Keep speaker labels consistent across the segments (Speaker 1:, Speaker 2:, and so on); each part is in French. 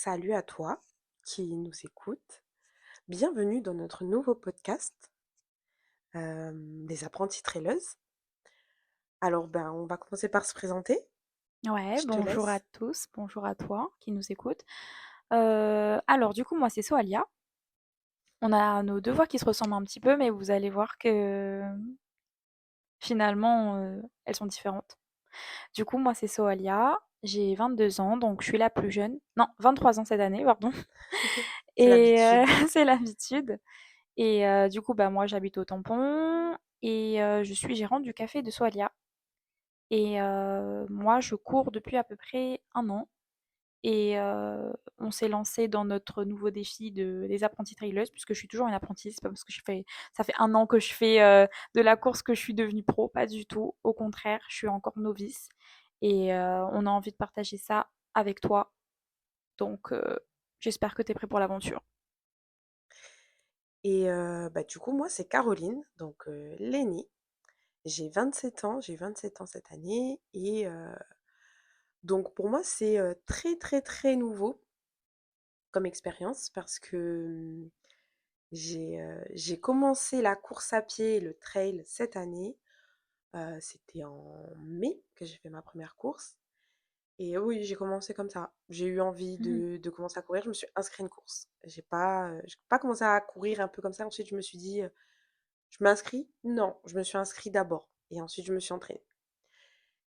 Speaker 1: Salut à toi qui nous écoute. Bienvenue dans notre nouveau podcast des apprentis traileuses. Alors, on va commencer par se présenter.
Speaker 2: Ouais,
Speaker 1: Je te
Speaker 2: bonjour à
Speaker 1: laisse.
Speaker 2: tous, bonjour à toi qui nous écoute. Alors du coup, moi c'est Soalia. On a nos deux voix qui se ressemblent un petit peu, mais vous allez voir que finalement elles sont différentes. Du coup, moi c'est Soalia, j'ai 22 ans, donc je suis la plus jeune. Non, 23 ans cette année, pardon.
Speaker 1: C'est
Speaker 2: Et
Speaker 1: l'habitude.
Speaker 2: c'est l'habitude. Et du coup, bah moi j'habite au Tampon et je suis gérante du café de Soalia. Et moi je cours depuis à peu près un an. Et on s'est lancé dans notre nouveau défi des apprentis traileuses, puisque je suis toujours une apprentie. C'est pas parce que ça fait un an que je fais de la course que je suis devenue pro, pas du tout. Au contraire, je suis encore novice. Et on a envie de partager ça avec toi. Donc j'espère que tu es prêt pour l'aventure.
Speaker 1: Et du coup, moi, c'est Caroline, donc l'aînée. J'ai 27 ans cette année. Et donc, pour moi, c'est très, très, très nouveau comme expérience parce que j'ai commencé la course à pied et le trail cette année. C'était en mai que j'ai fait ma première course et oui, j'ai commencé comme ça. J'ai eu envie
Speaker 2: Mhm.
Speaker 1: de commencer à courir, je me suis inscrite à une course. J'ai pas commencé à courir un peu comme ça, ensuite je me suis dit: «Je m'inscris?» Non, je me suis inscrite d'abord et ensuite je me suis entraînée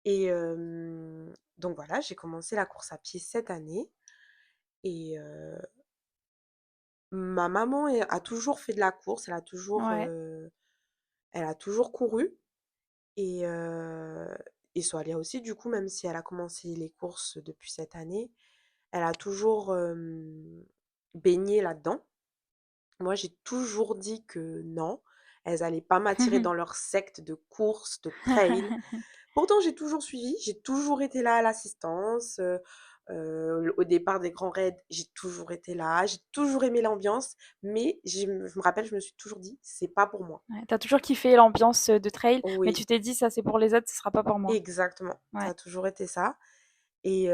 Speaker 1: et donc voilà, j'ai commencé la course à pied cette année et ma maman a toujours fait de la course,
Speaker 2: Ouais.
Speaker 1: elle a toujours couru. Et Soalia aussi, du coup, même si elle a commencé les courses depuis cette année, elle a toujours baigné là-dedans. Moi, j'ai toujours dit que non, elles allaient pas m'attirer dans leur secte de courses, de trail. Pourtant, j'ai toujours suivi, j'ai toujours été là à l'assistance. Au départ des grands raids, j'ai toujours été là, j'ai toujours aimé l'ambiance, mais je me rappelle, je me suis toujours dit, c'est pas pour moi.
Speaker 2: Ouais, t'as toujours kiffé l'ambiance de trail, mais tu
Speaker 1: Oui,
Speaker 2: t'es dit ça c'est pour les autres, ce sera pas pour moi.
Speaker 1: exactement. Ça
Speaker 2: Ouais.
Speaker 1: a toujours été ça. Et,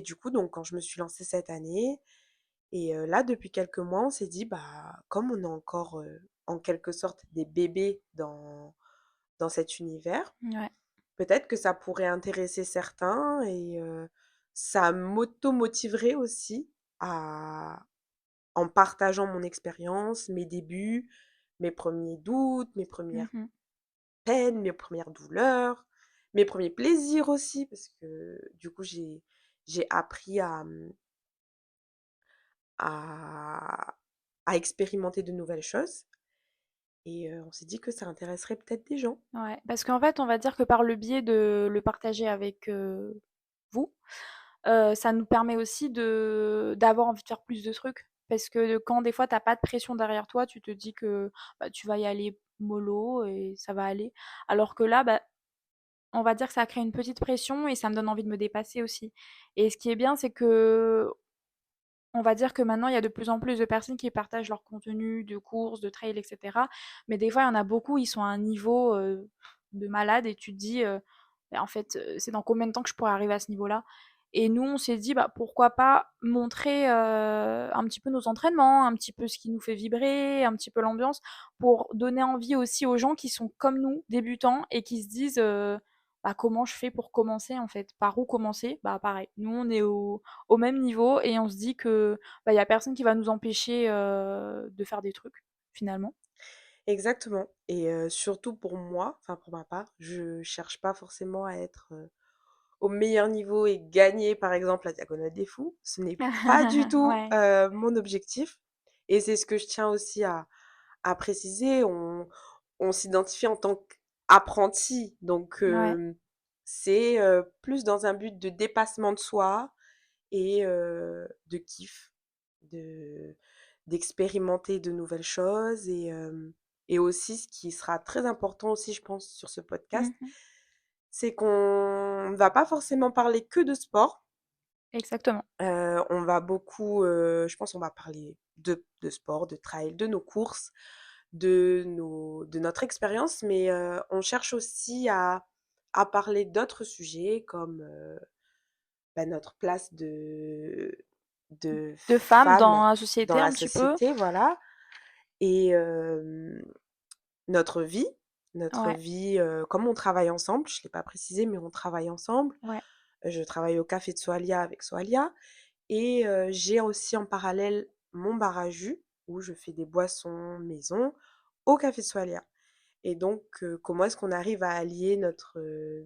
Speaker 1: du coup, donc, quand je me suis lancée cette année, et là, depuis quelques mois, on s'est dit, bah, comme on est encore en quelque sorte des bébés dans cet univers,
Speaker 2: Ouais.
Speaker 1: peut-être que ça pourrait intéresser certains et ça m'auto-motiverait aussi à, en partageant mon expérience, mes débuts, mes premiers doutes, mes premières
Speaker 2: Mhm.
Speaker 1: peines, mes premières douleurs, mes premiers plaisirs aussi, parce que du coup, j'ai appris à, à expérimenter de nouvelles choses. Et on s'est dit que ça intéresserait peut-être des gens.
Speaker 2: Ouais, parce qu'en fait, on va dire que par le biais de le partager avec vous, ça nous permet aussi d'avoir envie de faire plus de trucs. Parce que quand des fois, t'as pas de pression derrière toi, tu te dis que bah, tu vas y aller mollo et ça va aller. Alors que là, bah, on va dire que ça crée une petite pression et ça me donne envie de me dépasser aussi. Et ce qui est bien, c'est que on va dire que maintenant, il y a de plus en plus de personnes qui partagent leur contenu de courses, de trail, etc. Mais des fois, il y en a beaucoup, ils sont à un niveau de malade et tu te dis, bah, en fait, c'est dans combien de temps que je pourrais arriver à ce niveau-là? Et nous, on s'est dit, bah, pourquoi pas montrer un petit peu nos entraînements, un petit peu ce qui nous fait vibrer, un petit peu l'ambiance, pour donner envie aussi aux gens qui sont comme nous, débutants, et qui se disent, bah, comment je fais pour commencer en fait? Par où commencer? Bah pareil, nous on est au même niveau et on se dit que bah, y a personne qui va nous empêcher de faire des trucs finalement.
Speaker 1: Exactement. Et surtout pour moi, enfin pour ma part, je cherche pas forcément à être au meilleur niveau et gagner par exemple la Diagonale des Fous. Ce n'est pas du tout
Speaker 2: Ouais,
Speaker 1: mon objectif. Et c'est ce que je tiens aussi à préciser. On s'identifie en tant qu'apprenti. Donc
Speaker 2: ouais.
Speaker 1: c'est plus dans un but de dépassement de soi et de kiff, de d'expérimenter de nouvelles choses et aussi ce qui sera très important aussi je pense sur ce podcast,
Speaker 2: Mhm.
Speaker 1: c'est qu'on ne va pas forcément parler que de sport.
Speaker 2: Exactement.
Speaker 1: On va beaucoup, je pense on va parler de sport, de trail, de nos courses, de notre expérience, mais on cherche aussi à parler d'autres sujets comme, notre place de
Speaker 2: De femmes
Speaker 1: femmes
Speaker 2: dans la
Speaker 1: dans
Speaker 2: société
Speaker 1: la
Speaker 2: un petit peu?
Speaker 1: société, voilà. Et notre vie
Speaker 2: Ouais,
Speaker 1: comme on travaille ensemble, je ne l'ai pas précisé, mais on travaille ensemble.
Speaker 2: ouais,
Speaker 1: Je travaille au café de Soalia avec Soalia et j'ai aussi en parallèle mon bar à jus où je fais des boissons maison au café de Soalia. Et donc, comment est-ce qu'on arrive à allier notre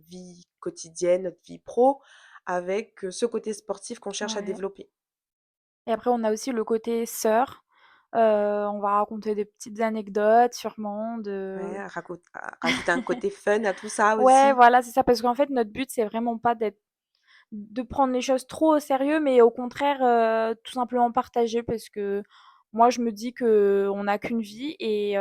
Speaker 1: vie quotidienne, notre vie pro, avec ce côté sportif qu'on cherche à
Speaker 2: ouais.
Speaker 1: développer?
Speaker 2: Et après on a aussi le côté sœur, on va raconter des petites anecdotes sûrement de
Speaker 1: Ouais, rajouter un côté fun à tout ça
Speaker 2: ouais,
Speaker 1: aussi.
Speaker 2: voilà, c'est ça, parce qu'en fait notre but c'est vraiment pas de prendre les choses trop au sérieux, mais au contraire, tout simplement partager parce que moi je me dis que on n'a qu'une vie et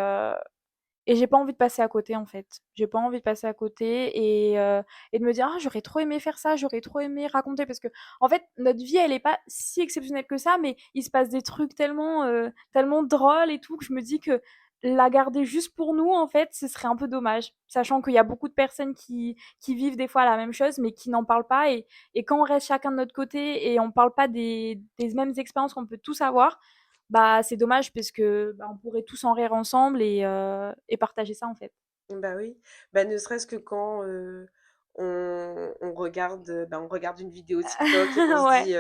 Speaker 2: j'ai pas envie de passer à côté en fait. J'ai pas envie de passer à côté et de me dire: «Ah j'aurais trop aimé faire ça, j'aurais trop aimé raconter» parce que en fait notre vie elle est pas si exceptionnelle que ça, mais il se passe des trucs tellement, tellement drôles et tout que je me dis que la garder juste pour nous en fait, ce serait un peu dommage. Sachant qu'il y a beaucoup de personnes qui vivent des fois la même chose, mais qui n'en parlent pas et quand on reste chacun de notre côté et on parle pas des mêmes expériences qu'on peut tous avoir, bah, c'est dommage parce que, bah, on pourrait tous en rire ensemble et partager ça, en fait.
Speaker 1: Bah oui, bah, ne serait-ce que quand, on regarde une vidéo TikTok et qu'on se
Speaker 2: Ouais,
Speaker 1: dit,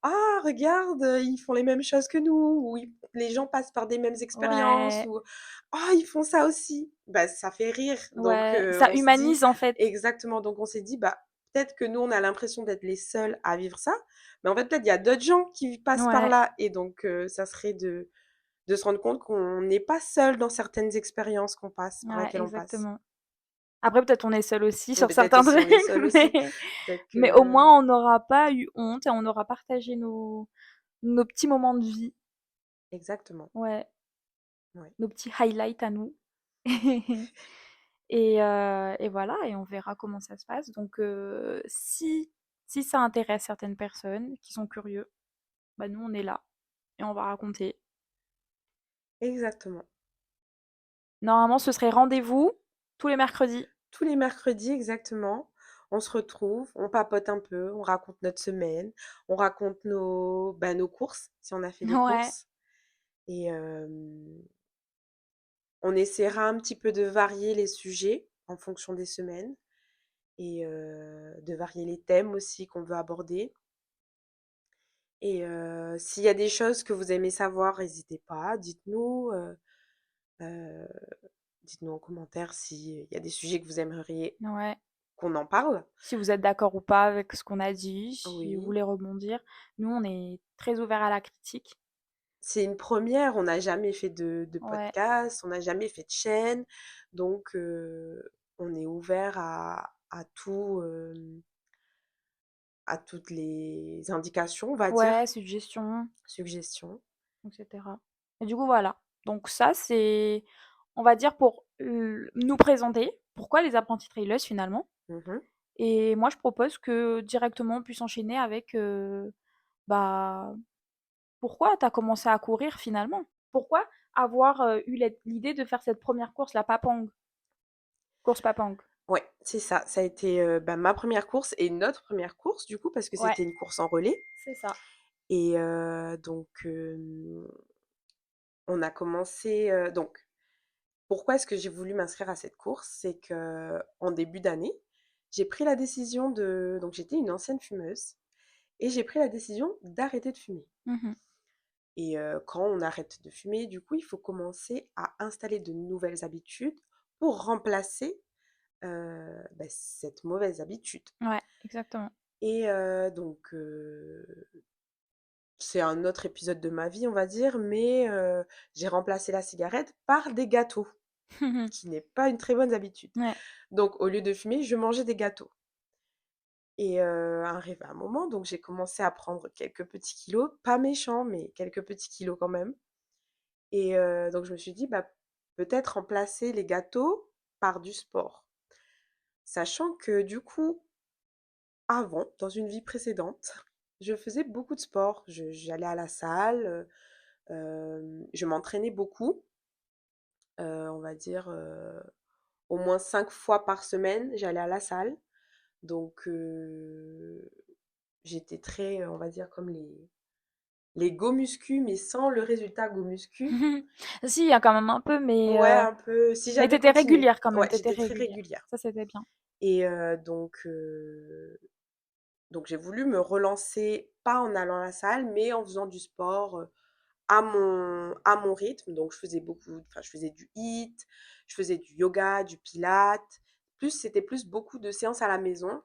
Speaker 1: «Ah regarde, ils font les mêmes choses que nous» ou ils les gens passent par des mêmes expériences
Speaker 2: ouais,
Speaker 1: ou «Ah ils font ça aussi». Bah, ça fait rire donc
Speaker 2: ouais, ça
Speaker 1: on se dit
Speaker 2: humanise, en fait.
Speaker 1: exactement, donc on s'est dit: «Bah, peut-être que nous on a l'impression d'être les seuls à vivre ça, mais en fait peut-être il y a d'autres gens qui passent par
Speaker 2: Ouais,
Speaker 1: là» et donc ça serait de se rendre compte qu'on n'est pas seul dans certaines expériences qu'on passe par
Speaker 2: ouais,
Speaker 1: lesquelles on passe.
Speaker 2: exactement. Après, peut-être on est seul aussi
Speaker 1: Ou
Speaker 2: sur
Speaker 1: peut-être
Speaker 2: certains
Speaker 1: aussi on
Speaker 2: trucs,
Speaker 1: est seul aussi.
Speaker 2: mais
Speaker 1: Donc
Speaker 2: mais au moins on n'aura pas eu honte et on aura partagé nos petits moments de vie.
Speaker 1: exactement,
Speaker 2: Ouais,
Speaker 1: ouais.
Speaker 2: nos petits highlights à nous. Et voilà et on verra comment ça se passe. Donc si ça intéresse certaines personnes qui sont curieux, bah, nous on est là et on va raconter.
Speaker 1: Exactement.
Speaker 2: Normalement, ce serait rendez-vous tous les mercredis.
Speaker 1: Tous les mercredis, exactement, on se retrouve, on papote un peu, on raconte notre semaine, on raconte nos courses, si on a fait des
Speaker 2: Ouais,
Speaker 1: courses et on essaiera un petit peu de varier les sujets en fonction des semaines et de varier les thèmes aussi qu'on veut aborder. Et s'il y a des choses que vous aimez savoir, n'hésitez pas, heu, dites-nous en commentaire s'il y a des sujets que vous aimeriez
Speaker 2: ouais.
Speaker 1: qu'on en parle.
Speaker 2: Si vous êtes d'accord ou pas avec ce qu'on a dit, si vous
Speaker 1: Oui,
Speaker 2: voulez rebondir, nous on est très ouverts à la critique.
Speaker 1: c'est une première, on n'a jamais fait de
Speaker 2: Ouais,
Speaker 1: podcast, on n'a jamais fait de chaîne, donc on est ouvert à tout, à toutes les indications, on va
Speaker 2: ouais,
Speaker 1: dire,
Speaker 2: suggestions,
Speaker 1: suggestions.
Speaker 2: etc. Et du coup voilà. Donc ça c'est, on va dire pour nous présenter pourquoi les apprentis trailers finalement.
Speaker 1: Mmh.
Speaker 2: Et moi je propose que directement on puisse enchaîner avec bah pourquoi tu as commencé à courir finalement? Pourquoi avoir, eu l'idée de faire cette première course, la Papang? Course Papang.
Speaker 1: Ouais, c'est ça. Ça a été, bah, ma première course et notre première course du coup, parce que
Speaker 2: Ouais,
Speaker 1: c'était une course en relais
Speaker 2: c'est ça.
Speaker 1: et donc on a commencé, donc pourquoi est-ce que j'ai voulu m'inscrire à cette course? C'est que en début d'année, j'ai pris la décision de donc j'étais une ancienne fumeuse et j'ai pris la décision d'arrêter de fumer
Speaker 2: Mmh.
Speaker 1: et quand on arrête de fumer, du coup, il faut commencer à installer de nouvelles habitudes pour remplacer, bah, cette mauvaise habitude
Speaker 2: Ouais, exactement.
Speaker 1: et donc c'est un autre épisode de ma vie, on va dire, mais j'ai remplacé la cigarette par des gâteaux, qui n'est pas une très bonne habitude.
Speaker 2: Ouais.
Speaker 1: Donc au lieu de fumer, je mangeais des gâteaux et arrivé un moment, donc j'ai commencé à prendre quelques petits kilos, pas méchants, mais quelques petits kilos quand même et donc je me suis dit: «Bah, peut-être remplacer les gâteaux par du sport». Sachant que du coup, avant, dans une vie précédente, je faisais beaucoup de sport. J'allais à la salle, je m'entraînais beaucoup, on va dire, au moins 5 fois par semaine, j'allais à la salle. Donc j'étais très, on va dire comme les go muscu, mais sans le résultat go muscu.
Speaker 2: Si, il y a quand même un peu,
Speaker 1: Ouais, un peu. Si
Speaker 2: mais
Speaker 1: j'avais
Speaker 2: t'étais
Speaker 1: continué.
Speaker 2: régulière quand même,
Speaker 1: Ouais,
Speaker 2: t'étais
Speaker 1: j'étais très
Speaker 2: régulière.
Speaker 1: régulière.
Speaker 2: Ça, c'était bien.
Speaker 1: Et donc j'ai voulu me relancer, pas en allant à la salle, mais en faisant du sport à mon rythme. Donc je faisais enfin je faisais du HIIT, je faisais du yoga, du pilates. C'était plus beaucoup de séances à la maison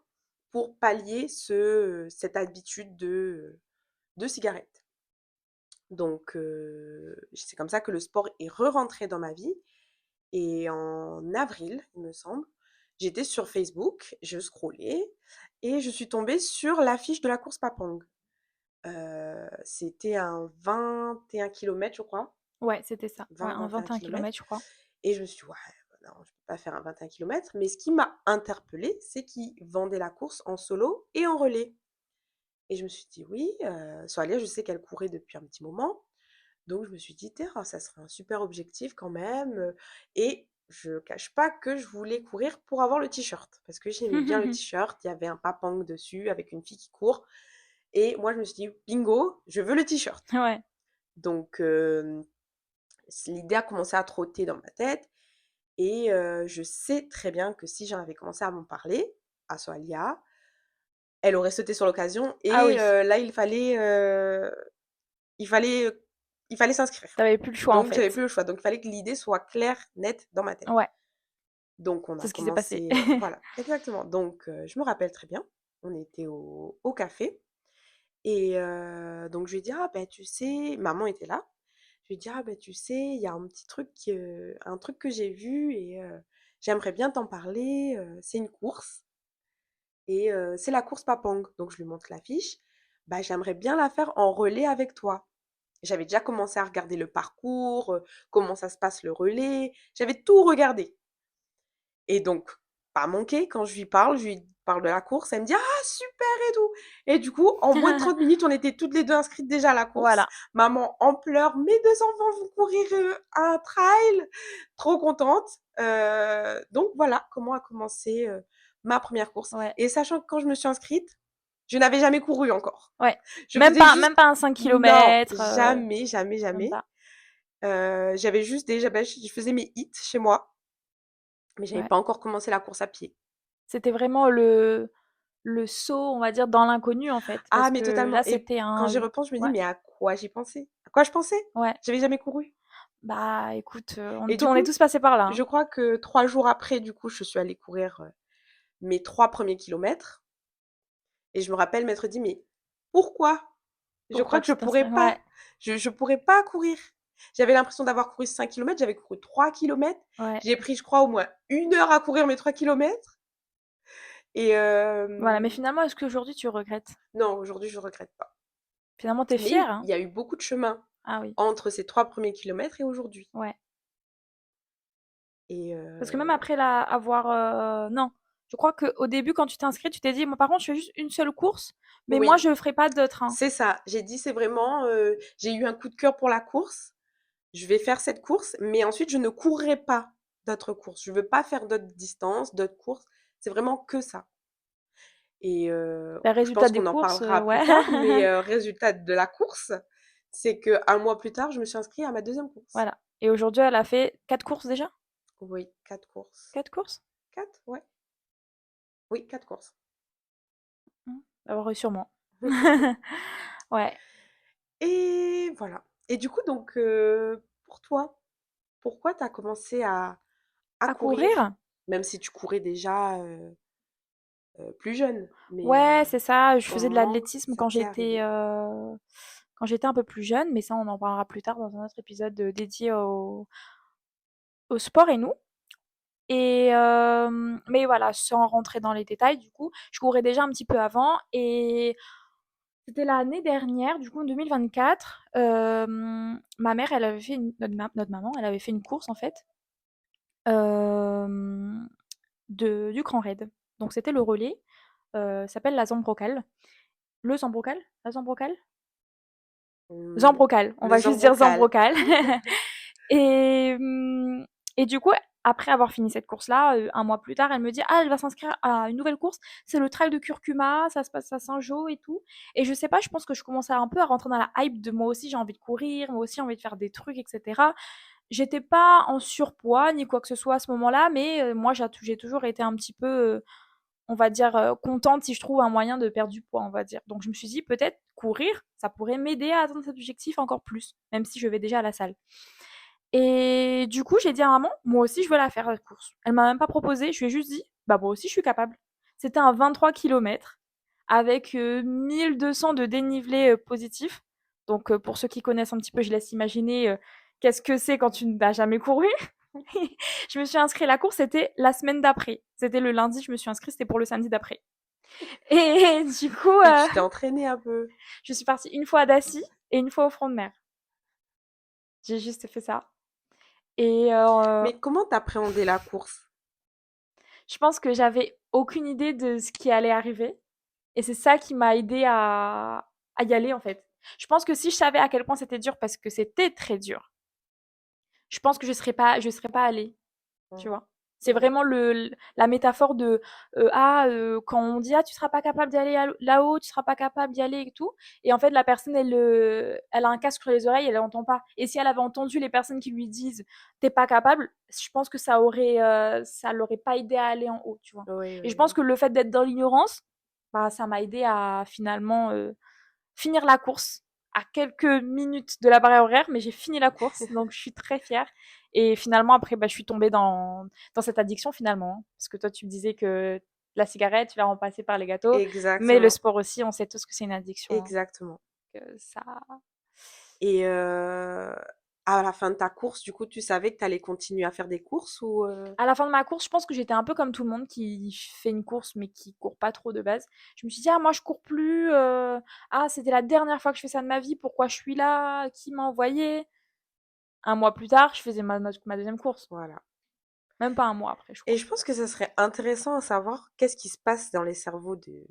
Speaker 1: pour pallier cette habitude de cigarette. Donc c'est comme ça que le sport est re-rentré dans ma vie. Et en avril, il me semble, j'étais sur Facebook, je scrollais et je suis tombée sur l'affiche de la course Papang. C'était un 21 kilomètres, je crois.
Speaker 2: Ouais, c'était ça. Ouais, un
Speaker 1: 20-21
Speaker 2: 21
Speaker 1: kilomètres.
Speaker 2: kilomètres, je crois.
Speaker 1: Et je me suis dit, ouais, non, je ne peux pas faire un 21 kilomètres. Mais ce qui m'a interpellée, c'est qu'ils vendaient la course en solo et en relais. Et je me suis dit, oui, Soalia, je sais qu'elle courait depuis un petit moment. Donc je me suis dit: «Tiens, ça serait un super objectif quand même», et je cache pas que je voulais courir pour avoir le t-shirt parce que j'aimais bien le t-shirt, il y avait un Papang dessus avec une fille qui court et moi je me suis dit: «Bingo, je veux le t-shirt».
Speaker 2: Ouais.
Speaker 1: Donc l'idée a commencé à trotter dans ma tête et je sais très bien que si j'en avais commencé à m'en parler à Soalia, elle aurait sauté sur l'occasion
Speaker 2: Ah
Speaker 1: et
Speaker 2: oui,
Speaker 1: là il fallait, il fallait s'inscrire.
Speaker 2: t'avais plus le choix, en
Speaker 1: Donc j'avais
Speaker 2: fait.
Speaker 1: plus le choix. Donc il fallait que l'idée soit claire, nette dans ma tête.
Speaker 2: Ouais,
Speaker 1: Donc on
Speaker 2: c'est
Speaker 1: a
Speaker 2: ce qui s'est passé.
Speaker 1: commencé, voilà, exactement. Donc je me rappelle très bien, on était au café et donc je lui ai dit: «Ah ben tu sais», maman était là. Je lui ai dit: «Ah ben tu sais, il y a un truc que j'ai vu et j'aimerais bien t'en parler, c'est une course et c'est la course Papang». Donc je lui montre l'affiche. «Bah j'aimerais bien la faire en relais avec toi». J'avais déjà commencé à regarder le parcours, comment ça se passe le relais, j'avais tout regardé. Et donc, pas manqué, quand je lui parle de la course, elle me dit: «Ah super et tout». Et du coup, en moins de 30 minutes, on était toutes les 2 inscrites déjà à la course.
Speaker 2: Voilà,
Speaker 1: Maman en pleurs: «Mes 2 enfants vont courir, un trail!» Trop contente. Donc voilà comment a commencé, ma première course.
Speaker 2: ouais,
Speaker 1: Et sachant que quand je me suis inscrite, je n'avais jamais couru encore.
Speaker 2: ouais.
Speaker 1: Je faisais
Speaker 2: Même
Speaker 1: juste
Speaker 2: pas un 5
Speaker 1: non,
Speaker 2: kilomètres,
Speaker 1: jamais, jamais,
Speaker 2: même
Speaker 1: jamais.
Speaker 2: pas.
Speaker 1: J'avais juste déjà je faisais mes hits chez moi, mais j'avais
Speaker 2: Ouais.
Speaker 1: pas encore commencé la course à pied.
Speaker 2: C'était vraiment le saut, on va dire, dans l'inconnu, en fait,
Speaker 1: Ah
Speaker 2: parce
Speaker 1: mais
Speaker 2: que
Speaker 1: totalement
Speaker 2: là,
Speaker 1: et
Speaker 2: c'était
Speaker 1: quand
Speaker 2: un
Speaker 1: j'y repense, je me dis:
Speaker 2: ouais,
Speaker 1: «Mais à quoi j'y pensais? À quoi je pensais?»
Speaker 2: ouais.
Speaker 1: J'avais jamais couru
Speaker 2: Bah, écoute,
Speaker 1: et du
Speaker 2: on est
Speaker 1: coup,
Speaker 2: tous passés par là, hein.
Speaker 1: je crois que 3 jours après, du coup, je suis allée courir, mes 3 premiers kilomètres et je me rappelle m'être dit: «Mais pourquoi? Je crois
Speaker 2: Pourquoi
Speaker 1: que je
Speaker 2: tu t'inscris?
Speaker 1: pourrais
Speaker 2: Ouais,
Speaker 1: pas. Je pourrais pas courir». J'avais l'impression d'avoir couru 5 kilomètres, j'avais couru 3 kilomètres.
Speaker 2: ouais.
Speaker 1: J'ai pris, je crois, au moins 1 heure à courir mes 3 kilomètres et
Speaker 2: Voilà, mais finalement, est-ce qu'aujourd'hui tu regrettes?
Speaker 1: non, aujourd'hui, je regrette pas.
Speaker 2: Finalement, tu es
Speaker 1: Mais
Speaker 2: fière,
Speaker 1: il
Speaker 2: hein?
Speaker 1: y a eu beaucoup de chemin
Speaker 2: Ah oui,
Speaker 1: entre ces 3 premiers kilomètres et aujourd'hui
Speaker 2: ouais.
Speaker 1: et
Speaker 2: Parce que même après la avoir, non, je crois qu'au début, quand tu t'es inscrite, tu t'es dit: «Moi, par contre, je fais juste une seule course, mais moi,
Speaker 1: oui,
Speaker 2: je ferai pas d'autres, hein».
Speaker 1: c'est ça. J'ai dit: «C'est vraiment, j'ai eu un coup de cœur pour la course, je vais faire cette course, mais ensuite je ne courrai pas d'autres courses. Je veux pas faire d'autres distances, d'autres courses. C'est vraiment que ça» et
Speaker 2: Bah,
Speaker 1: je
Speaker 2: résultat
Speaker 1: pense
Speaker 2: des
Speaker 1: qu'on en
Speaker 2: courses,
Speaker 1: parlera plus
Speaker 2: ouais.
Speaker 1: tard, mais résultat de la course, c'est qu'un mois plus tard, je me suis inscrite à ma deuxième course.
Speaker 2: Voilà, et aujourd'hui, elle a fait 4 courses déjà?
Speaker 1: Oui, 4 courses.
Speaker 2: 4 courses?
Speaker 1: 4. Ouais. Oui, 4 courses.
Speaker 2: Mmh. Oui, sûrement. Ouais.
Speaker 1: Et voilà. Et du coup donc pour toi, pourquoi tu as commencé à
Speaker 2: À
Speaker 1: courir?
Speaker 2: courir?
Speaker 1: Même si tu courais déjà, plus jeune, mais
Speaker 2: Ouais, c'est ça, je faisais de
Speaker 1: comment
Speaker 2: l'athlétisme
Speaker 1: ça t'est arrivé?
Speaker 2: quand j'étais un peu plus jeune, mais ça, on en parlera plus tard dans un autre épisode, dédié au sport et nous. Et mais voilà, sans rentrer dans les détails, du coup, je courais déjà un petit peu avant, et c'était l'année dernière, du coup, en 2024, ma mère, elle avait fait notre maman, elle avait fait une course, en fait, hem, du Grand Raid. Donc c'était le relais, ça s'appelle la Zambrocal. Le Zambrocal? La Zambrocal?
Speaker 1: Mmh,
Speaker 2: Zambrocal, on
Speaker 1: le
Speaker 2: va juste dire
Speaker 1: Zambrocal.
Speaker 2: Zambrocal. Et mmh Et du coup, après avoir fini cette course-là, 1 mois plus tard, elle me dit: «Ah, elle va s'inscrire à une nouvelle course, c'est le trail de Curcuma, ça se passe à Saint-Jean et tout». Et je sais pas, je pense que je commençais un peu à rentrer dans la hype de moi aussi j'ai envie de courir, moi aussi j'ai envie de faire des trucs et cetera. J'étais pas en surpoids ni quoi que ce soit à ce moment-là, mais moi j'ai toujours été un petit peu, on va dire, contente si je trouve un moyen de perdre du poids, on va dire. Donc je me suis dit: «Peut-être courir, ça pourrait m'aider à atteindre cet objectif encore plus», même si je vais déjà à la salle. Et du coup, j'ai dit à maman: «Moi aussi, je veux la faire, la course». Elle m'a même pas proposé, je lui ai juste dit: «Bah, moi aussi, je suis capable». C'était un 23 kilomètres avec 1200 de dénivelé positif. Donc, pour ceux qui connaissent un petit peu, je laisse imaginer qu'est-ce que c'est quand tu n'as jamais couru. Je me suis inscrite à la course, c'était la semaine d'après. C'était le lundi, je me suis inscrite, c'était pour le samedi d'après. Et du coup,
Speaker 1: Et tu t'es entraînée un peu.
Speaker 2: je suis partie une fois à Dassy et une fois au front de mer. J'ai juste fait ça. Et
Speaker 1: Mais comment t'appréhendais la course?
Speaker 2: je pense que j'avais aucune idée de ce qui allait arriver. Et c'est ça qui m'a aidé à y aller, en fait. Je pense que si je savais à quel point c'était dur, parce que c'était très dur, je pense que je serais pas allée. Tu
Speaker 1: Mmh.
Speaker 2: vois? C'est
Speaker 1: Ouais.
Speaker 2: vraiment la métaphore de, quand on dit: «Ah, tu seras pas capable d'y aller là-haut, tu seras pas capable d'y aller et tout», et en fait, la personne, elle a un casque sur les oreilles, elle entend pas. Et si elle avait entendu les personnes qui lui disent: «Tu pas capable», je pense que ça l'aurait pas aidé à aller en haut, tu vois?
Speaker 1: Oui,
Speaker 2: Et je
Speaker 1: oui,
Speaker 2: pense
Speaker 1: oui.
Speaker 2: que le fait d'être dans l'ignorance, bah, ça m'a aidé à finalement, finir la course à quelques minutes de la barrière horaire, mais j'ai fini la course, donc je suis très fière. Et finalement, après, bah, je suis tombée dans cette addiction finalement, hein. Parce que toi, tu me disais que la cigarette, tu l'as remplacée par les gâteaux, mais le
Speaker 1: Exactement,
Speaker 2: sport aussi, on sait tous que c'est une addiction, hein.
Speaker 1: exactement.
Speaker 2: Que ça...
Speaker 1: Et à la fin de ta course, du coup, tu savais que tu allais continuer à faire des courses ou
Speaker 2: À la fin de ma course, je pense que j'étais un peu comme tout le monde qui fait une course, mais qui court pas trop de base. Je me suis dit, ah, moi, je cours plus. Ah, c'était la dernière fois que je fais ça de ma vie. Pourquoi je suis là? Qui m'a envoyé? Un mois plus tard, je faisais ma deuxième course.
Speaker 1: voilà.
Speaker 2: Même pas un mois après, je
Speaker 1: Et
Speaker 2: crois.
Speaker 1: je pense que ça serait intéressant à savoir qu'est-ce qui se passe dans les cerveaux de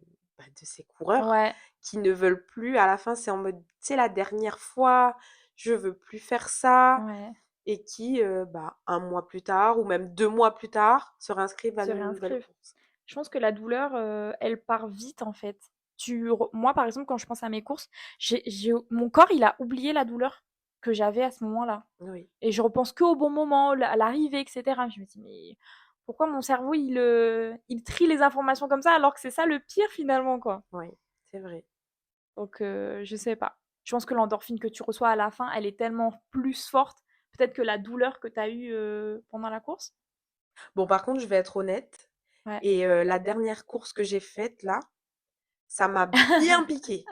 Speaker 1: ces coureurs
Speaker 2: Ouais,
Speaker 1: qui ne veulent plus. À la fin, c'est en mode, c'est la dernière fois, je veux plus faire ça.
Speaker 2: ouais.
Speaker 1: Et qui, un mois plus tard ou même 2 mois plus tard, se réinscrivent à
Speaker 2: Se
Speaker 1: une nouvelle
Speaker 2: réinscrivent.
Speaker 1: course.
Speaker 2: Je pense que la douleur, elle part vite en fait. Moi, par exemple, quand je pense à mes courses, mon corps, il a oublié la douleur que j'avais à ce moment-là.
Speaker 1: Oui,
Speaker 2: Et je repense qu'au bon moment, à l'arrivée, etc. Je me dis, mais pourquoi mon cerveau, il trie les informations comme ça alors que c'est ça le pire finalement, quoi.
Speaker 1: oui, c'est vrai.
Speaker 2: Donc, je sais pas. Je pense que l'endorphine que tu reçois à la fin, elle est tellement plus forte, peut-être que la douleur que tu as eue pendant la course.
Speaker 1: Bon, par contre, je vais être honnête
Speaker 2: Ouais.
Speaker 1: et la dernière course que j'ai faite là, ça m'a bien piqué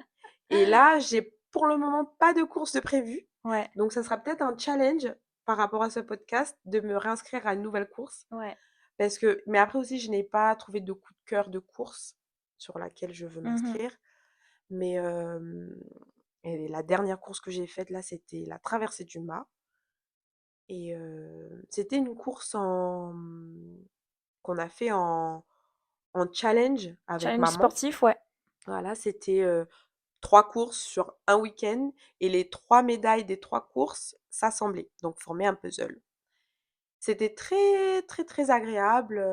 Speaker 1: et là, j'ai pour le moment pas de course de prévue,
Speaker 2: Ouais,
Speaker 1: donc ça sera peut-être un challenge par rapport à ce podcast de me réinscrire à une nouvelle course
Speaker 2: ouais.
Speaker 1: parce que mais après aussi, je n'ai pas trouvé de coup de cœur de course sur laquelle je veux
Speaker 2: Mmh.
Speaker 1: m'inscrire, mais et la dernière course que j'ai faite là, c'était la traversée du Mât. Et c'était une course qu'on a fait en challenge avec
Speaker 2: Challenge
Speaker 1: maman.
Speaker 2: sportif, ouais.
Speaker 1: Voilà, c'était, 3 courses sur un week-end et les 3 médailles des 3 courses s'assemblaient, donc formaient un puzzle. C'était très, très, très agréable,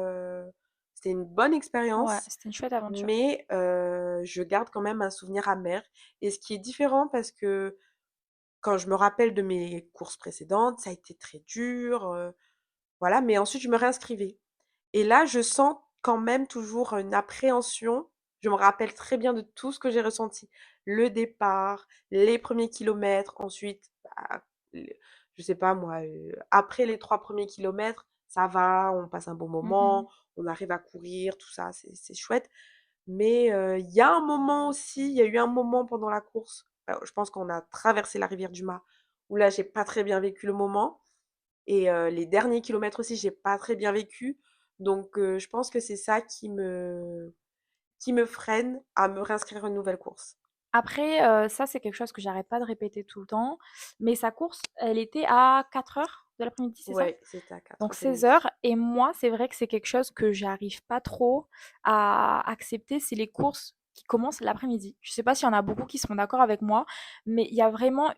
Speaker 1: c'était une bonne
Speaker 2: Ouais,
Speaker 1: expérience,
Speaker 2: c'était une chouette aventure.
Speaker 1: mais je garde quand même un souvenir amer et ce qui est différent parce que quand je me rappelle de mes courses précédentes, ça a été très dur, voilà, mais ensuite je me réinscrivais. Et là, je sens quand même toujours une appréhension. Je me rappelle très bien de tout ce que j'ai ressenti. Le départ, les premiers kilomètres, ensuite, le je sais pas moi, après les 3 premiers kilomètres, ça va, on passe un bon
Speaker 2: Mmh.
Speaker 1: moment, on arrive à courir, tout ça, c'est chouette. Mais, il y a un moment aussi, il y a eu un moment pendant la course, je pense qu'on a traversé la rivière du Mât, où là, j'ai pas très bien vécu le moment. Et les derniers kilomètres aussi, j'ai pas très bien vécu. Donc je pense que c'est ça qui me freine à me réinscrire à une nouvelle course.
Speaker 2: Après, ça, c'est quelque chose que j'arrête pas de répéter tout le temps, mais sa course, elle était à 4 heures de l'après-midi, c'est ça?
Speaker 1: Ouais, c'était à quatre
Speaker 2: Donc
Speaker 1: heures du
Speaker 2: 16
Speaker 1: midi.
Speaker 2: heures. Et moi, c'est vrai que c'est quelque chose que j'arrive pas trop à accepter, c'est les courses qui commencent l'après-midi. Je sais pas s'il y en a beaucoup qui seront d'accord avec moi, mais il y a vraiment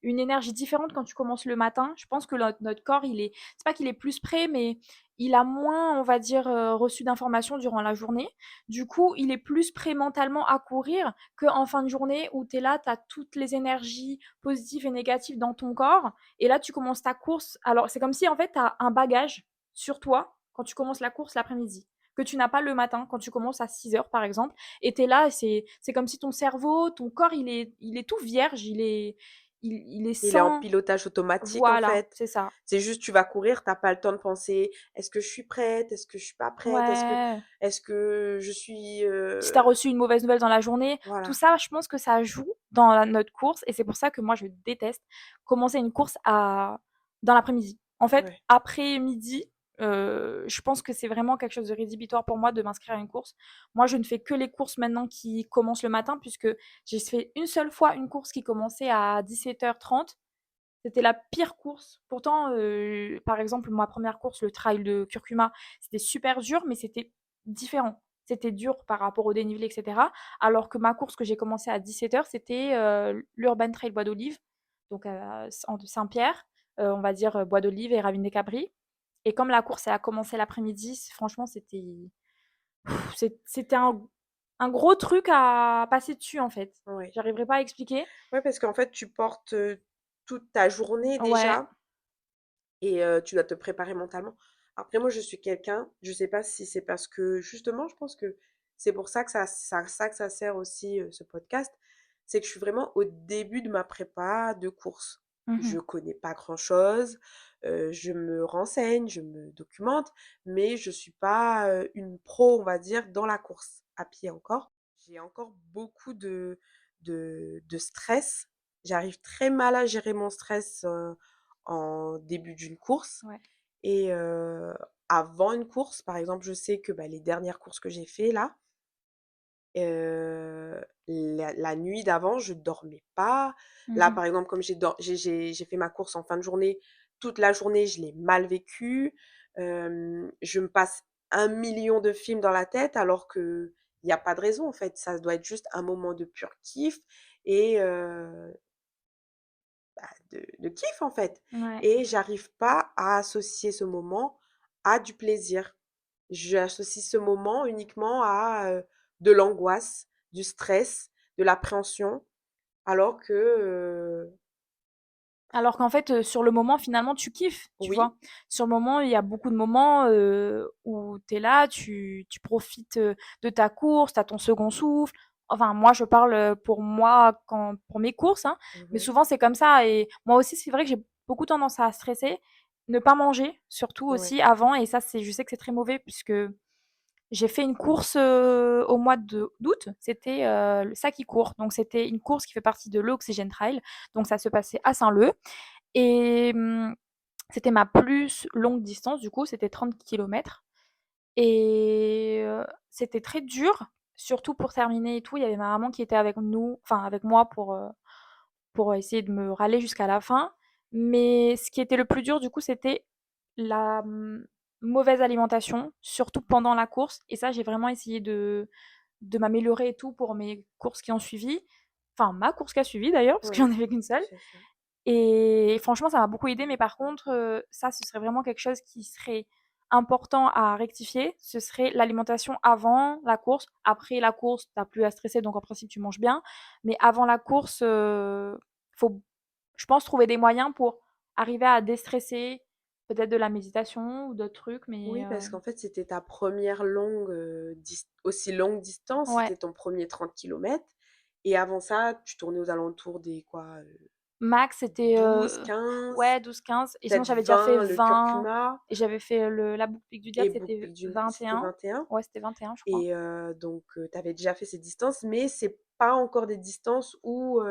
Speaker 2: une énergie différente quand tu commences le matin. Je pense que notre corps, c'est pas qu'il est plus prêt, mais il a moins, on va dire, reçu d'informations durant la journée. Du coup, il est plus prêt mentalement à courir qu'en fin de journée où tu es là, tu as toutes les énergies positives et négatives dans ton corps. Et là, tu commences ta course. Alors, c'est comme si, en fait, tu as un bagage sur toi quand tu commences la course l'après-midi que tu n'as pas le matin quand tu commences à 6 heures par exemple et tu es là, c'est comme si ton cerveau, ton corps, il est tout vierge, il est
Speaker 1: Il est en
Speaker 2: sans.
Speaker 1: pilotage automatique, en
Speaker 2: Voilà,
Speaker 1: fait.
Speaker 2: c'est ça.
Speaker 1: C'est juste, tu vas courir, t'as pas le temps de penser, est-ce que je suis prête? Est-ce que je suis pas prête?
Speaker 2: Ouais.
Speaker 1: Est-ce que je suis,
Speaker 2: Si tu as reçu une mauvaise nouvelle dans la journée, tout
Speaker 1: voilà.
Speaker 2: ça, je pense que ça joue dans notre course et c'est pour ça que moi, je déteste commencer une course dans l'après-midi. En fait,
Speaker 1: Ouais.
Speaker 2: après-midi, je pense que c'est vraiment quelque chose de rédhibitoire pour moi de m'inscrire à une course. Moi, je ne fais que les courses maintenant qui commencent le matin puisque j'ai fait une seule fois une course qui commençait à 17h30. C'était la pire course. Pourtant, par exemple, ma première course, le trail de Curcuma, c'était super dur, mais c'était différent. C'était dur par rapport au dénivelé, etc. Alors que ma course que j'ai commencé à 17h, c'était l'Urban Trail Bois d'Olive, donc de Saint-Pierre, on va dire Bois d'Olive et Ravine des Cabris. Et comme la course elle a commencé l'après-midi, franchement, c'était un gros truc à passer dessus en fait.
Speaker 1: Ouais.
Speaker 2: J'arriverai pas à expliquer.
Speaker 1: Ouais, parce qu'en fait, tu portes, toute ta journée
Speaker 2: Ouais.
Speaker 1: déjà et tu dois te préparer mentalement. Après moi, je suis quelqu'un, je sais pas si c'est parce que justement, je pense que c'est pour ça que ça sert aussi, ce podcast, c'est que je suis vraiment au début de ma prépa de course.
Speaker 2: Mhm.
Speaker 1: Je connais pas grand-chose, je me renseigne, je me documente, mais je suis pas, une pro, on va dire, dans la course à pied encore. J'ai encore beaucoup de stress. J'arrive très mal à gérer mon stress, en début d'une course
Speaker 2: Ouais.
Speaker 1: et avant une course, par exemple, je sais que, bah, les dernières courses que j'ai fait là, la nuit d'avant, je dormais pas. Là,
Speaker 2: Mhm.
Speaker 1: par exemple, comme j'ai fait ma course en fin de journée, toute la journée, je l'ai mal vécue. Je me passe 1 million de films dans la tête alors qu'il y a pas de raison, en fait. Ça doit être juste un moment de pur kiff et bah, de kiff, en fait.
Speaker 2: Ouais.
Speaker 1: Et j'arrive pas à associer ce moment à du plaisir. J'associe ce moment uniquement à, de l'angoisse, du stress, de l'appréhension, alors que,
Speaker 2: Alors qu'en fait, sur le moment, finalement, tu kiffes, tu
Speaker 1: oui,
Speaker 2: vois? Sur le moment, il y a beaucoup de moments, où tu es là, tu profites, de ta course, tu as ton second souffle. Enfin, moi, je parle, pour moi, pour mes courses, hein, mais
Speaker 1: mmh
Speaker 2: souvent, c'est comme ça et moi aussi, c'est vrai que j'ai beaucoup tendance à stresser, ne pas manger, surtout
Speaker 1: ouais,
Speaker 2: aussi avant et ça, je sais que c'est très mauvais puisque j'ai fait une course au mois d'août, c'était le Saki Court. Donc c'était une course qui fait partie de l'Oxygen Trail. Donc ça se passait à Saint-Leu. Et c'était ma plus longue distance, du coup, c'était 30 kilomètres. Et c'était très dur, surtout pour terminer et tout. Il y avait ma maman qui était avec nous, enfin avec moi pour essayer de me râler jusqu'à la fin. Mais ce qui était le plus dur, du coup, c'était la mauvaise alimentation, surtout pendant la course. Et ça, j'ai vraiment essayé de m'améliorer et tout pour mes courses qui ont suivi. Enfin, ma course qui a suivi d'ailleurs, parce que
Speaker 1: ouais,
Speaker 2: j'en avais qu'une seule.
Speaker 1: c'est ça.
Speaker 2: Et franchement, ça m'a beaucoup aidé. Mais par contre, ça, ce serait vraiment quelque chose qui serait important à rectifier. Ce serait l'alimentation avant la course. Après la course, t'as plus à stresser, donc en principe, tu manges bien. Mais avant la course, faut, je pense, trouver des moyens pour arriver à déstresser, peut-être de la méditation ou d'autres trucs. Mais
Speaker 1: Oui, parce qu'en fait, c'était ta première longue, aussi longue distance,
Speaker 2: ouais,
Speaker 1: c'était ton premier 30 kilomètres et avant ça, tu tournais aux alentours des quoi,
Speaker 2: max, c'était
Speaker 1: 12-15,
Speaker 2: ouais, 12-15. Et sinon,
Speaker 1: peut-être
Speaker 2: j'avais déjà fait
Speaker 1: 20 le
Speaker 2: 20.
Speaker 1: curcuma
Speaker 2: Et j'avais fait la boucle du
Speaker 1: et
Speaker 2: diable, c'était
Speaker 1: Book c'était
Speaker 2: 21.
Speaker 1: 21.
Speaker 2: Ouais, c'était 21, je crois.
Speaker 1: Et donc tu avais déjà fait ces distances, mais c'est pas encore des distances où,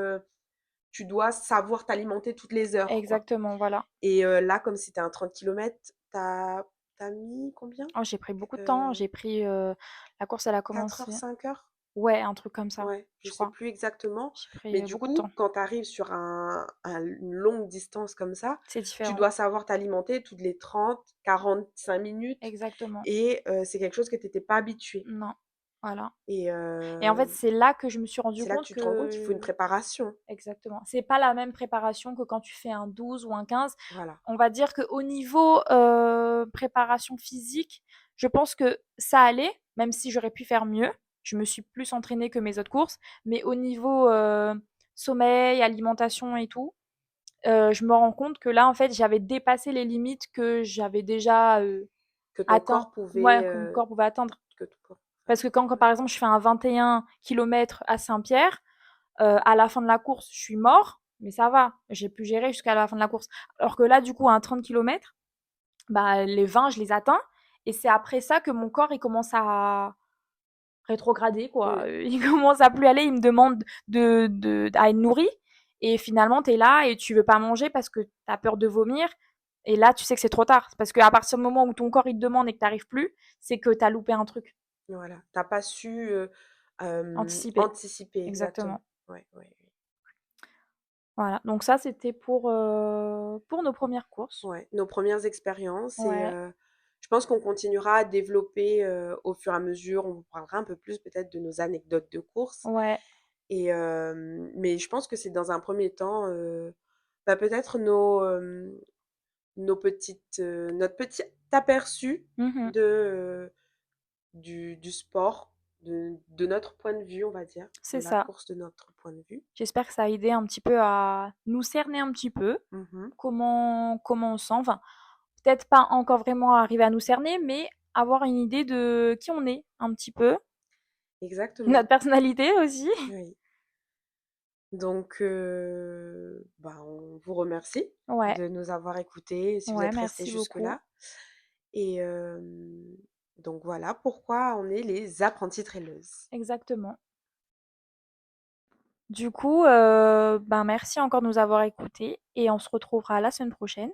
Speaker 1: tu dois savoir t'alimenter toutes les heures, quoi.
Speaker 2: Exactement, voilà.
Speaker 1: Et là, comme c'était un 30 kilomètres, t'as mis combien?
Speaker 2: Oh, j'ai pris beaucoup de temps.
Speaker 1: Heu,
Speaker 2: J'ai pris, la course, elle a
Speaker 1: 4 heures,
Speaker 2: commencé.
Speaker 1: 5 heures?
Speaker 2: Ouais, un truc comme ça,
Speaker 1: Ouais, je
Speaker 2: je
Speaker 1: sais
Speaker 2: crois.
Speaker 1: plus exactement,
Speaker 2: J'ai pris
Speaker 1: mais du
Speaker 2: beaucoup de temps.
Speaker 1: coup, quand tu arrives sur une longue distance comme ça,
Speaker 2: C'est
Speaker 1: tu
Speaker 2: différent.
Speaker 1: dois savoir t'alimenter toutes les 30-45 minutes
Speaker 2: Exactement.
Speaker 1: et c'est quelque chose que tu étais pas habitué.
Speaker 2: Non. Voilà.
Speaker 1: et
Speaker 2: Et en fait, c'est là que je me suis rendu
Speaker 1: c'est là que
Speaker 2: compte
Speaker 1: tu te rends compte qu'il faut une
Speaker 2: que
Speaker 1: préparation.
Speaker 2: exactement, c'est pas la même préparation que quand tu fais un 12 ou un 15.
Speaker 1: Voilà.
Speaker 2: On va dire qu'au niveau, préparation physique, je pense que ça allait, même si j'aurais pu faire mieux. Je me suis plus entraînée que mes autres courses, mais au niveau, sommeil, alimentation et tout, je me rends compte que là, en fait, j'avais dépassé les limites que j'avais déjà,
Speaker 1: Que ton
Speaker 2: atteint.
Speaker 1: corps
Speaker 2: Ouais,
Speaker 1: pouvait,
Speaker 2: que mon corps pouvait atteindre.
Speaker 1: que ton corps
Speaker 2: Parce que quand, par exemple, je fais un 21 kilomètres à Saint-Pierre, à la fin de la course, je suis mort, mais ça va, j'ai pu gérer jusqu'à la fin de la course. Alors que là, du coup, à un 30 kilomètres, bah, les 20, je les atteins. Et c'est après ça que mon corps, il commence à rétrograder, quoi.
Speaker 1: mmh,
Speaker 2: Il commence à plus aller, il me demande à être nourri. Et finalement, tu es là et tu veux pas manger parce que tu as peur de vomir. Et là, tu sais que c'est trop tard. Parce qu'à partir du moment où ton corps, il te demande et que tu n'arrives plus, c'est que tu as loupé un truc.
Speaker 1: voilà. Tu pas su,
Speaker 2: Anticiper.
Speaker 1: anticiper exactement.
Speaker 2: Exactement.
Speaker 1: Ouais, ouais, ouais.
Speaker 2: Voilà. Donc ça, c'était pour nos premières courses.
Speaker 1: Ouais, nos premières expériences et
Speaker 2: Ouais.
Speaker 1: je pense qu'on continuera à développer, au fur et à mesure. On vous parlera un peu plus peut-être de nos anecdotes de course
Speaker 2: Ouais.
Speaker 1: et mais je pense que c'est dans un premier temps, bah, peut-être nos petites, notre petit aperçu
Speaker 2: Mmh.
Speaker 1: de, du sport, de notre point de vue, on va dire, de
Speaker 2: C'est
Speaker 1: la
Speaker 2: ça.
Speaker 1: course de notre point de vue.
Speaker 2: J'espère que ça a aidé un petit peu à nous cerner un petit peu,
Speaker 1: Mmh.
Speaker 2: comment on sent. Enfin, peut-être pas encore vraiment arriver à nous cerner, mais avoir une idée de qui on est un petit peu,
Speaker 1: Exactement,
Speaker 2: notre personnalité aussi.
Speaker 1: oui. Donc bah, on vous remercie
Speaker 2: Ouais,
Speaker 1: de nous avoir écoutés, si vous
Speaker 2: ouais,
Speaker 1: êtes restés
Speaker 2: merci beaucoup.
Speaker 1: jusque-là et donc voilà pourquoi on est les apprenties traileuses.
Speaker 2: Exactement. Du coup, ben, merci encore de nous avoir écoutés et on se retrouvera la semaine prochaine.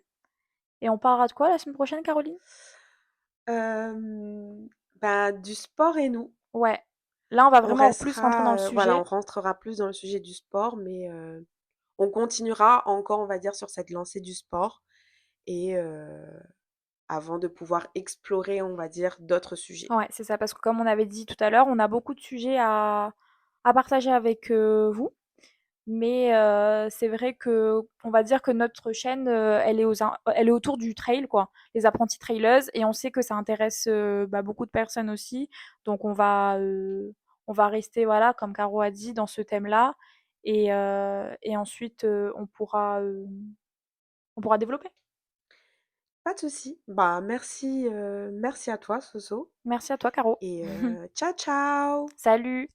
Speaker 2: Et on parlera de quoi la semaine prochaine, Caroline?
Speaker 1: Bah, du sport et nous.
Speaker 2: Ouais. Là, on va
Speaker 1: On
Speaker 2: vraiment plus rentrer dans le
Speaker 1: restera, voilà, on
Speaker 2: sujet.
Speaker 1: rentrera plus dans le sujet du sport, mais on continuera encore, on va dire, sur cette lancée du sport et avant de pouvoir explorer, on va dire, d'autres sujets.
Speaker 2: Ouais, c'est ça, parce que comme on avait dit tout à l'heure, on a beaucoup de sujets à partager avec vous. Mais c'est vrai que on va dire que notre chaîne, elle est autour du trail, quoi, les apprentis traileuses, et on sait que ça intéresse bah, beaucoup de personnes aussi. Donc on va rester, voilà, comme Caro a dit, dans ce thème-là. Et ensuite, on pourra développer.
Speaker 1: Pas de souci. Bah, merci, merci à toi, Soso
Speaker 2: Merci à toi, Caro.
Speaker 1: et ciao, ciao!
Speaker 2: Salut!